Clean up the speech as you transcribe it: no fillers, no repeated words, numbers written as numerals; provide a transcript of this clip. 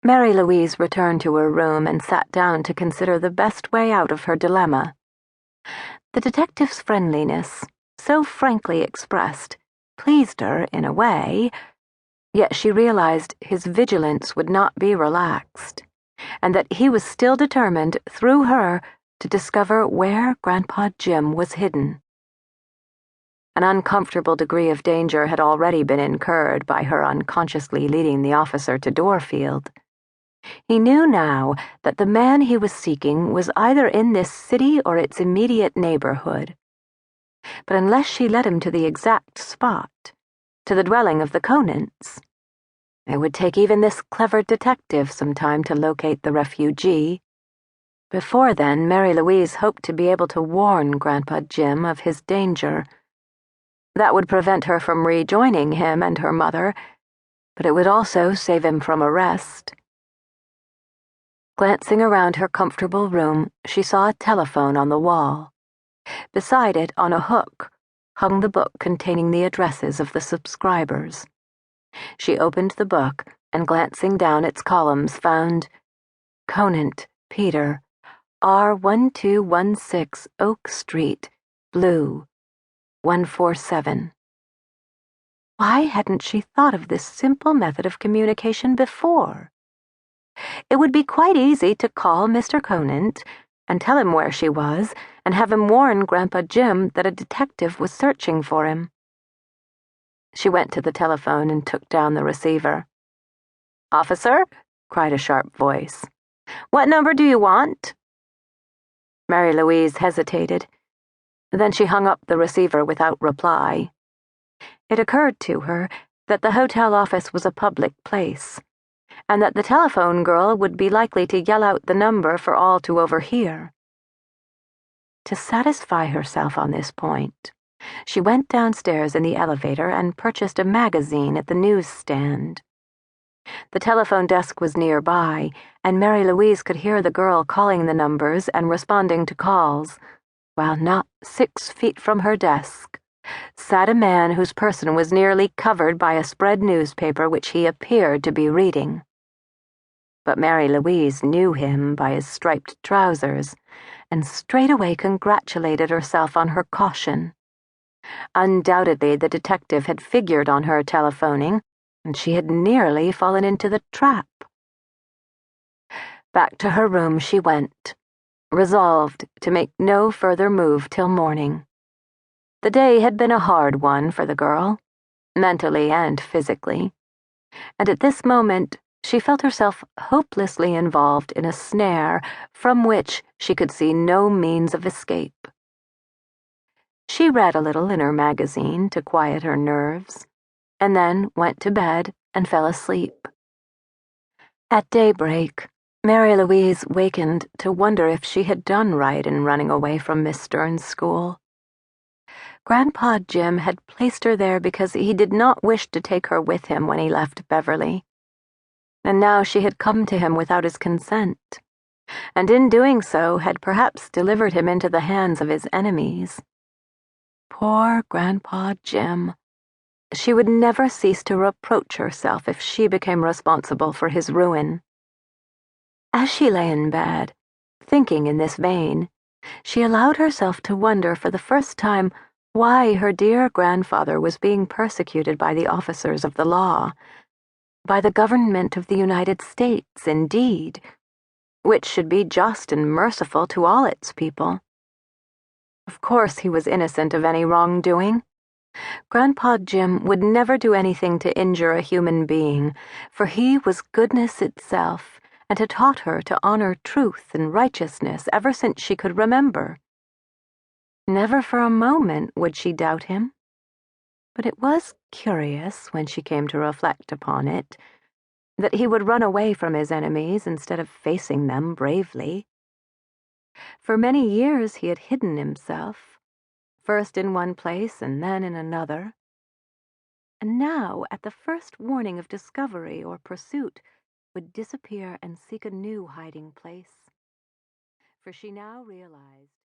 Mary Louise returned to her room and sat down to consider the best way out of her dilemma. The detective's friendliness, so frankly expressed, pleased her in a way, yet she realized his vigilance would not be relaxed, and that he was still determined, through her, to discover where Grandpa Jim was hidden. An uncomfortable degree of danger had already been incurred by her unconsciously leading the officer to Dorfield. He knew now that the man he was seeking was either in this city or its immediate neighborhood. But unless she led him to the exact spot, to the dwelling of the Conants, it would take even this clever detective some time to locate the refugee. Before then, Mary Louise hoped to be able to warn Grandpa Jim of his danger. That would prevent her from rejoining him and her mother, but it would also save him from arrest. Glancing around her comfortable room, she saw a telephone on the wall. Beside it, on a hook, hung the book containing the addresses of the subscribers. She opened the book and, glancing down its columns, found Conant, Peter, R1216 Oak Street, Blue, 147. Why hadn't she thought of this simple method of communication before? It would be quite easy to call Mr. Conant and tell him where she was and have him warn Grandpa Jim that a detective was searching for him. She went to the telephone and took down the receiver. "Officer?" cried a sharp voice. "What number do you want?" Mary Louise hesitated. Then she hung up the receiver without reply. It occurred to her that the hotel office was a public place, and that the telephone girl would be likely to yell out the number for all to overhear. To satisfy herself on this point, she went downstairs in the elevator and purchased a magazine at the newsstand. The telephone desk was nearby, and Mary Louise could hear the girl calling the numbers and responding to calls, while not 6 feet from her desk sat a man whose person was nearly covered by a spread newspaper which he appeared to be reading. But Mary Louise knew him by his striped trousers, and straightway congratulated herself on her caution. Undoubtedly the detective had figured on her telephoning, and she had nearly fallen into the trap. Back to her room she went, resolved to make no further move till morning. The day had been a hard one for the girl, mentally and physically, and at this moment she felt herself hopelessly involved in a snare from which she could see no means of escape. She read a little in her magazine to quiet her nerves, and then went to bed and fell asleep. At daybreak, Mary Louise wakened to wonder if she had done right in running away from Miss Stern's school. Grandpa Jim had placed her there because he did not wish to take her with him when he left Beverly. And now she had come to him without his consent, and in doing so had perhaps delivered him into the hands of his enemies. Poor Grandpa Jim. She would never cease to reproach herself if she became responsible for his ruin. As she lay in bed, thinking in this vein, she allowed herself to wonder for the first time why her dear grandfather was being persecuted by the officers of the law, by the government of the United States, indeed, which should be just and merciful to all its people. Of course he was innocent of any wrongdoing. Grandpa Jim would never do anything to injure a human being, for he was goodness itself, and had taught her to honor truth and righteousness ever since she could remember. Never for a moment would she doubt him. But it was curious, when she came to reflect upon it, that he would run away from his enemies instead of facing them bravely. For many years he had hidden himself, first in one place and then in another. And now, at the first warning of discovery or pursuit, would disappear and seek a new hiding place. For she now realized